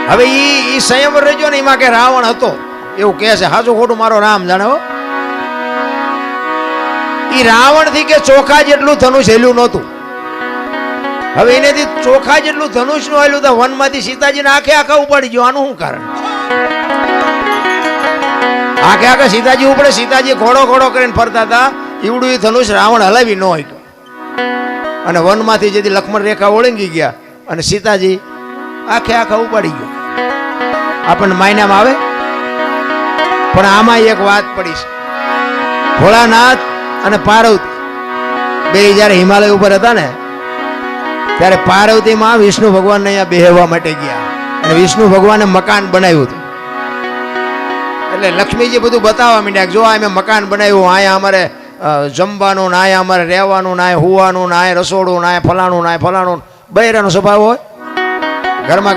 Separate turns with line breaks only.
હવે ઈ સંયમ રહેજો ને, એમાં કે રાવણ હતો એવું કહે છે, હાજુ ખોટું મારો રામ જાણે હો. ઈ રાવણ થી કે ચોખા જેટલું ધનુષ હેલ્યું નહોતું. હવે એનેથી ચોખા જેટલું ધનુષ નું હેલ્યું તો વનમાંથી સીતાજીને આખે આખા ઉપાડી ગયો. આનું શું કારણ? આખે આખા સીતાજી ઉપડે, સીતાજી ઘોડો ઘોડો કરીને ફરતા હતા, ઈવડું ધનુષ રાવણ હલાવી ન હોય. અને વનમાંથી જેથી લક્ષ્મણ રેખા ઓળંગી ગયા અને સીતાજી આખે આખા ઉપાડી ગયો. આપણને માયનામાં આવે. પણ આમાં એક વાત પડી છે, ભોળાનાથ અને પાર્વતી બે જયારે હિમાલય ઉપર હતા ને, ત્યારે પાર્વતીમાં વિષ્ણુ ભગવાનને અહીંયા બેહવા માટે ગયા અને વિષ્ણુ ભગવાને મકાન બનાવ્યું હતું. એટલે લક્ષ્મીજી બધું બતાવવા માંડ્યા, જો આ મેં મકાન બનાવ્યું, અહીંયા અમારે જમવાનું, ના અહીંયા અમારે રહેવાનું, ના હુવાનું, ના રસોડું, ના ફલાણું, ના ફલાણું. બૈરાનો સ્વભાવ હોય ઘરમાં.